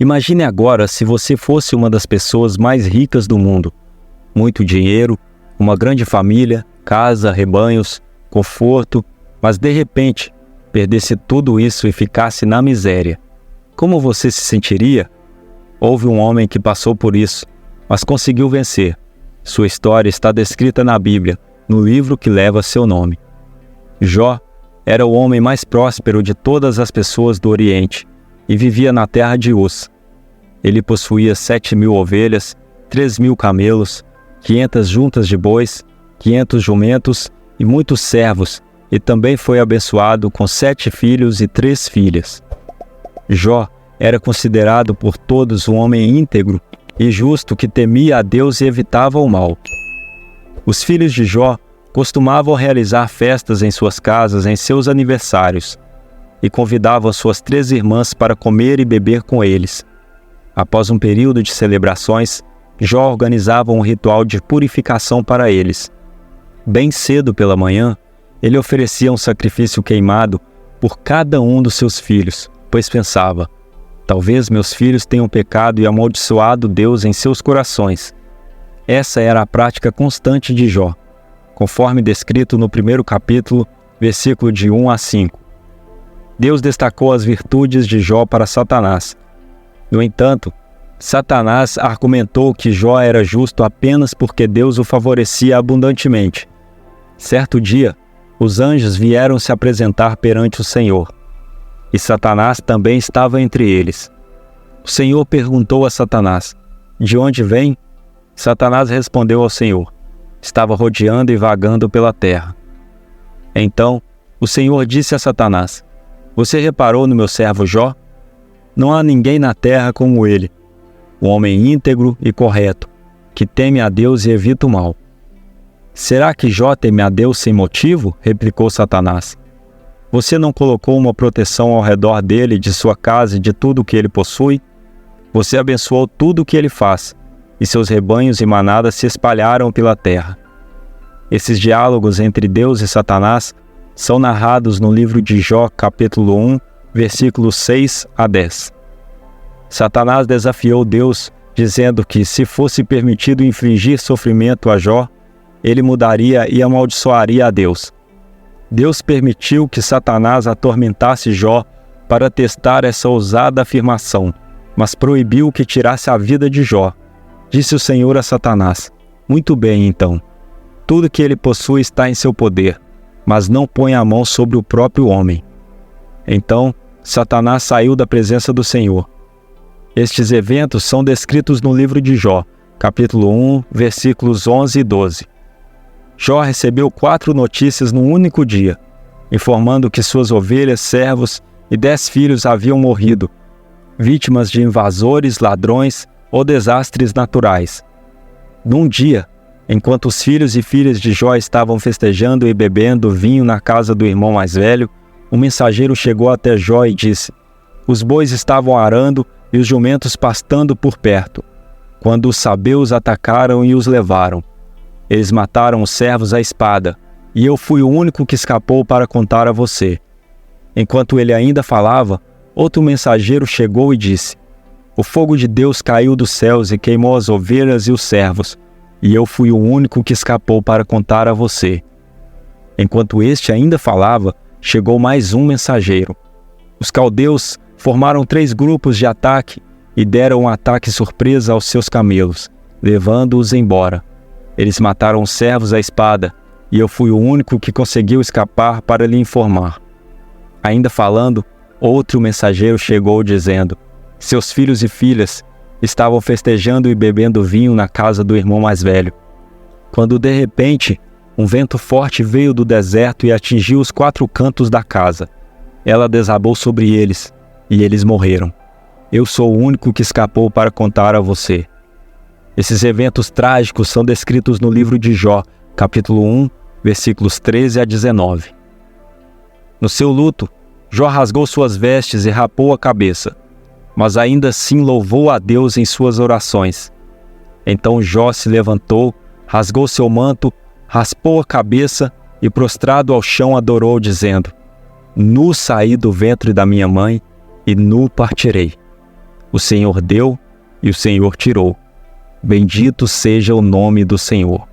Imagine agora se você fosse uma das pessoas mais ricas do mundo. Muito dinheiro, uma grande família, casa, rebanhos, conforto, mas de repente perdesse tudo isso e ficasse na miséria. Como você se sentiria? Houve um homem que passou por isso, mas conseguiu vencer. Sua história está descrita na Bíblia, no livro que leva seu nome. Jó era o homem mais próspero de todas as pessoas do Oriente e vivia na terra de Uz. Ele possuía 7.000 ovelhas, 3.000 camelos, 500 juntas de bois, 500 jumentos e muitos servos, e também foi abençoado com 7 filhos e 3 filhas. Jó era considerado por todos um homem íntegro e justo que temia a Deus e evitava o mal. Os filhos de Jó costumavam realizar festas em suas casas em seus aniversários e convidavam suas 3 irmãs para comer e beber com eles. Após um período de celebrações, Jó organizava um ritual de purificação para eles. Bem cedo pela manhã, ele oferecia um sacrifício queimado por cada um dos seus filhos, pois pensava: talvez meus filhos tenham pecado e amaldiçoado Deus em seus corações. Essa era a prática constante de Jó, conforme descrito no primeiro capítulo, versículo de 1 a 5. Deus destacou as virtudes de Jó para Satanás. No entanto, Satanás argumentou que Jó era justo apenas porque Deus o favorecia abundantemente. Certo dia, os anjos vieram se apresentar perante o Senhor, e Satanás também estava entre eles. O Senhor perguntou a Satanás: de onde vem? Satanás respondeu ao Senhor: estava rodeando e vagando pela terra. Então, o Senhor disse a Satanás: você reparou no meu servo Jó? Não há ninguém na terra como ele, um homem íntegro e correto, que teme a Deus e evita o mal. Será que Jó teme a Deus sem motivo? Replicou Satanás. Você não colocou uma proteção ao redor dele, de sua casa e de tudo o que ele possui? Você abençoou tudo o que ele faz, e seus rebanhos e manadas se espalharam pela terra. Esses diálogos entre Deus e Satanás são narrados no livro de Jó, capítulo 1, versículos 6 a 10. Satanás desafiou Deus, dizendo que, se fosse permitido infligir sofrimento a Jó, ele mudaria e amaldiçoaria a Deus. Deus permitiu que Satanás atormentasse Jó para testar essa ousada afirmação, mas proibiu que tirasse a vida de Jó. Disse o Senhor a Satanás: muito bem, então. Tudo que ele possui está em seu poder, mas não põe a mão sobre o próprio homem. Então, Satanás saiu da presença do Senhor. Estes eventos são descritos no livro de Jó, capítulo 1, versículos 11 e 12. Jó recebeu 4 notícias num único dia, informando que suas ovelhas, servos e 10 filhos haviam morrido, vítimas de invasores, ladrões ou desastres naturais. Num dia, enquanto os filhos e filhas de Jó estavam festejando e bebendo vinho na casa do irmão mais velho, um mensageiro chegou até Jó e disse: os bois estavam arando e os jumentos pastando por perto, quando os sabeus atacaram e os levaram. Eles mataram os servos à espada, e eu fui o único que escapou para contar a você. Enquanto ele ainda falava, outro mensageiro chegou e disse: o fogo de Deus caiu dos céus e queimou as ovelhas e os servos, e eu fui o único que escapou para contar a você. Enquanto este ainda falava, chegou mais um mensageiro. Os caldeus formaram 3 grupos de ataque e deram um ataque surpresa aos seus camelos, levando-os embora. Eles mataram os servos à espada, e eu fui o único que conseguiu escapar para lhe informar. Ainda falando, outro mensageiro chegou dizendo: seus filhos e filhas estavam festejando e bebendo vinho na casa do irmão mais velho, quando de repente um vento forte veio do deserto e atingiu os 4 cantos da casa. Ela desabou sobre eles, e eles morreram. Eu sou o único que escapou para contar a você. Esses eventos trágicos são descritos no livro de Jó, capítulo 1, versículos 13 a 19. No seu luto, Jó rasgou suas vestes e rapou a cabeça, mas ainda assim louvou a Deus em suas orações. Então Jó se levantou, rasgou seu manto, raspou a cabeça e, prostrado ao chão, adorou, dizendo: nu saí do ventre da minha mãe, e nu partirei. O Senhor deu e o Senhor tirou. Bendito seja o nome do Senhor.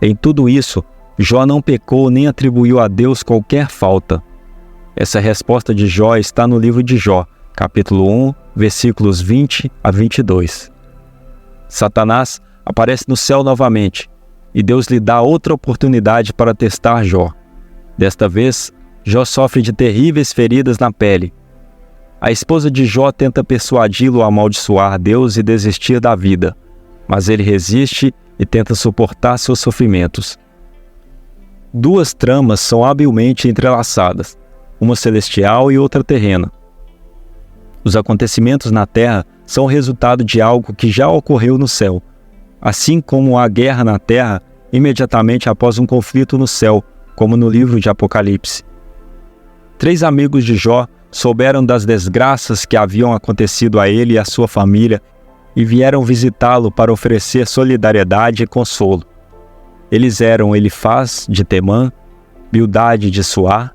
Em tudo isso, Jó não pecou nem atribuiu a Deus qualquer falta. Essa resposta de Jó está no livro de Jó, capítulo 1, versículos 20 a 22. Satanás aparece no céu novamente, e Deus lhe dá outra oportunidade para testar Jó. Desta vez, Jó sofre de terríveis feridas na pele. A esposa de Jó tenta persuadi-lo a amaldiçoar Deus e desistir da vida, mas ele resiste e tenta suportar seus sofrimentos. Duas tramas são habilmente entrelaçadas, uma celestial e outra terrena. Os acontecimentos na terra são o resultado de algo que já ocorreu no céu, assim como a guerra na terra imediatamente após um conflito no céu, como no livro de Apocalipse. 3 amigos de Jó souberam das desgraças que haviam acontecido a ele e à sua família e vieram visitá-lo para oferecer solidariedade e consolo. Eles eram Elifaz de Temã, Bildade de Suá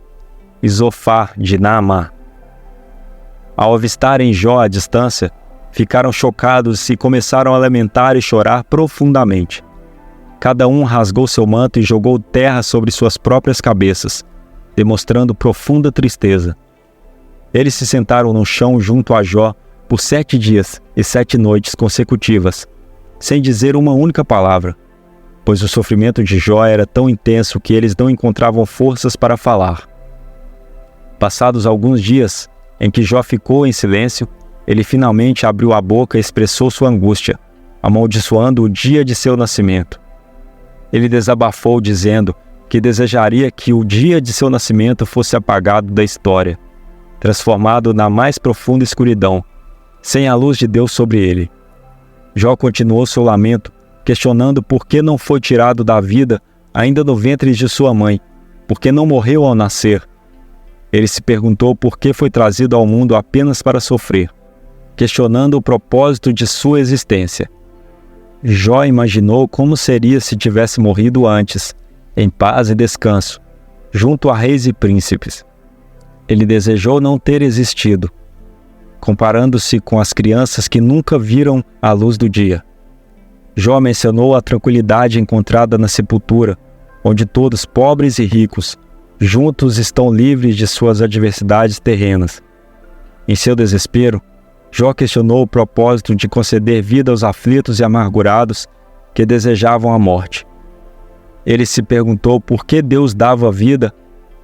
e Zofar de Naamá. Ao avistarem Jó à distância, ficaram chocados e começaram a lamentar e chorar profundamente. Cada um rasgou seu manto e jogou terra sobre suas próprias cabeças, demonstrando profunda tristeza. Eles se sentaram no chão junto a Jó por 7 dias e 7 noites consecutivas, sem dizer uma única palavra, pois o sofrimento de Jó era tão intenso que eles não encontravam forças para falar. Passados alguns dias, em que Jó ficou em silêncio, ele finalmente abriu a boca e expressou sua angústia, amaldiçoando o dia de seu nascimento. Ele desabafou dizendo que desejaria que o dia de seu nascimento fosse apagado da história, transformado na mais profunda escuridão, sem a luz de Deus sobre ele. Jó continuou seu lamento, questionando por que não foi tirado da vida ainda no ventre de sua mãe, por que não morreu ao nascer. Ele se perguntou por que foi trazido ao mundo apenas para sofrer, questionando o propósito de sua existência. Jó imaginou como seria se tivesse morrido antes, em paz e descanso, junto a reis e príncipes. Ele desejou não ter existido, comparando-se com as crianças que nunca viram a luz do dia. Jó mencionou a tranquilidade encontrada na sepultura, onde todos, pobres e ricos, juntos estão livres de suas adversidades terrenas. Em seu desespero, Jó questionou o propósito de conceder vida aos aflitos e amargurados que desejavam a morte. Ele se perguntou por que Deus dava vida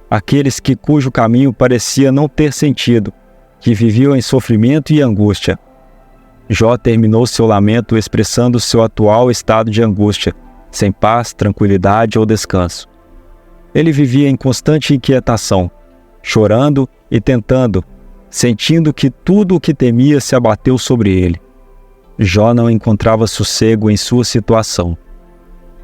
àqueles cujo caminho parecia não ter sentido, que viviam em sofrimento e angústia. Jó terminou seu lamento expressando seu atual estado de angústia, sem paz, tranquilidade ou descanso. Ele vivia em constante inquietação, chorando e tentando, sentindo que tudo o que temia se abateu sobre ele. Jó não encontrava sossego em sua situação.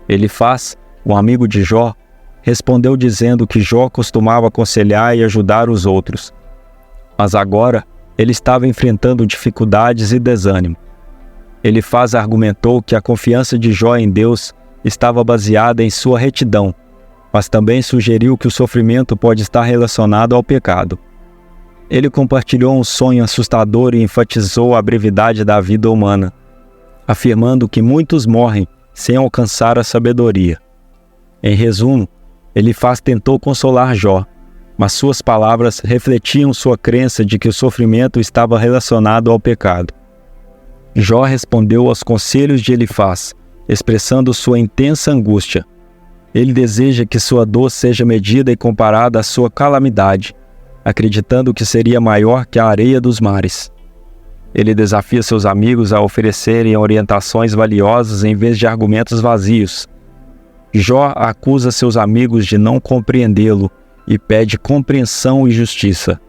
Elifaz, um amigo de Jó, respondeu dizendo que Jó costumava aconselhar e ajudar os outros. Mas agora ele estava enfrentando dificuldades e desânimo. Elifaz argumentou que a confiança de Jó em Deus estava baseada em sua retidão, mas também sugeriu que o sofrimento pode estar relacionado ao pecado. Ele compartilhou um sonho assustador e enfatizou a brevidade da vida humana, afirmando que muitos morrem sem alcançar a sabedoria. Em resumo, Elifaz tentou consolar Jó, mas suas palavras refletiam sua crença de que o sofrimento estava relacionado ao pecado. Jó respondeu aos conselhos de Elifaz, expressando sua intensa angústia. Ele deseja que sua dor seja medida e comparada à sua calamidade, acreditando que seria maior que a areia dos mares. Ele desafia seus amigos a oferecerem orientações valiosas em vez de argumentos vazios. Jó acusa seus amigos de não compreendê-lo e pede compreensão e justiça.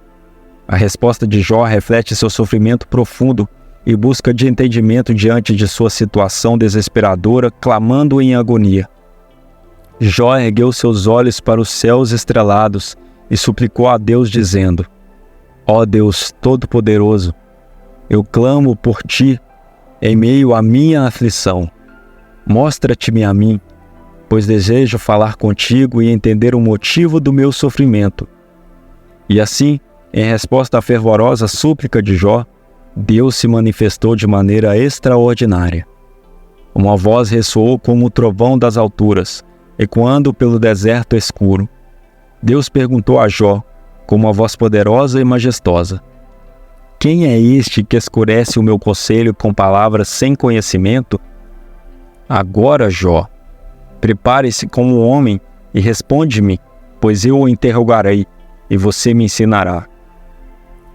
A resposta de Jó reflete seu sofrimento profundo e busca de entendimento diante de sua situação desesperadora, clamando em agonia. Jó ergueu seus olhos para os céus estrelados e suplicou a Deus dizendo: Ó Deus Todo-Poderoso, eu clamo por Ti em meio à minha aflição. Mostra-te-me a mim, pois desejo falar contigo e entender o motivo do meu sofrimento. E assim, em resposta à fervorosa súplica de Jó, Deus se manifestou de maneira extraordinária. Uma voz ressoou como o trovão das alturas, ecoando pelo deserto escuro. Deus perguntou a Jó, com uma voz poderosa e majestosa: quem é este que escurece o meu conselho com palavras sem conhecimento? Agora, Jó, prepare-se como um homem e responde-me, pois eu o interrogarei, e você me ensinará.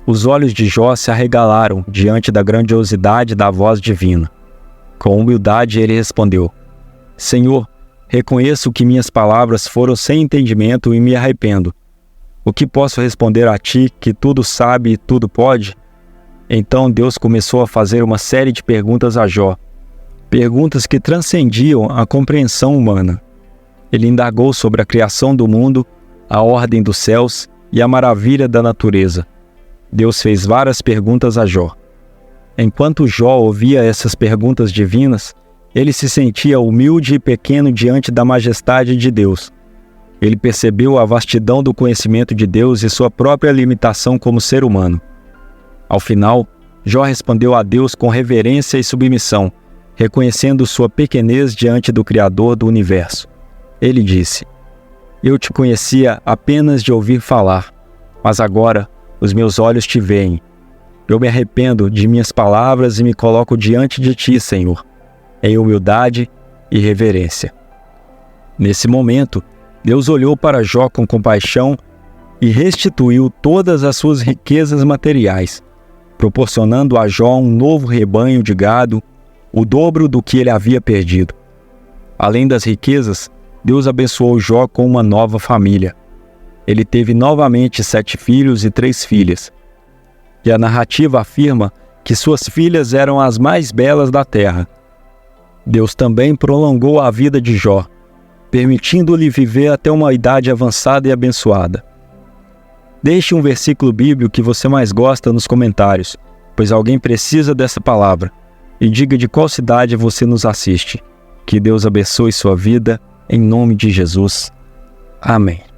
Os olhos de Jó se arregalaram diante da grandiosidade da voz divina. Com humildade ele respondeu: Senhor, reconheço que minhas palavras foram sem entendimento e me arrependo. O que posso responder a ti, que tudo sabe e tudo pode? Então Deus começou a fazer uma série de perguntas a Jó, perguntas que transcendiam a compreensão humana. Ele indagou sobre a criação do mundo, a ordem dos céus e a maravilha da natureza. Deus fez várias perguntas a Jó. Enquanto Jó ouvia essas perguntas divinas, ele se sentia humilde e pequeno diante da majestade de Deus. Ele percebeu a vastidão do conhecimento de Deus e sua própria limitação como ser humano. Ao final, Jó respondeu a Deus com reverência e submissão, reconhecendo sua pequenez diante do Criador do universo. Ele disse: Eu te conhecia apenas de ouvir falar, mas agora os meus olhos te veem. Eu me arrependo de minhas palavras e me coloco diante de ti, Senhor, em humildade e reverência. Nesse momento, Deus olhou para Jó com compaixão e restituiu todas as suas riquezas materiais, proporcionando a Jó um novo rebanho de gado, o dobro do que ele havia perdido. Além das riquezas, Deus abençoou Jó com uma nova família. Ele teve novamente 7 filhos e 3 filhas. E a narrativa afirma que suas filhas eram as mais belas da terra. Deus também prolongou a vida de Jó, permitindo-lhe viver até uma idade avançada e abençoada. Deixe um versículo bíblico que você mais gosta nos comentários, pois alguém precisa dessa palavra. E diga de qual cidade você nos assiste. Que Deus abençoe sua vida, em nome de Jesus. Amém.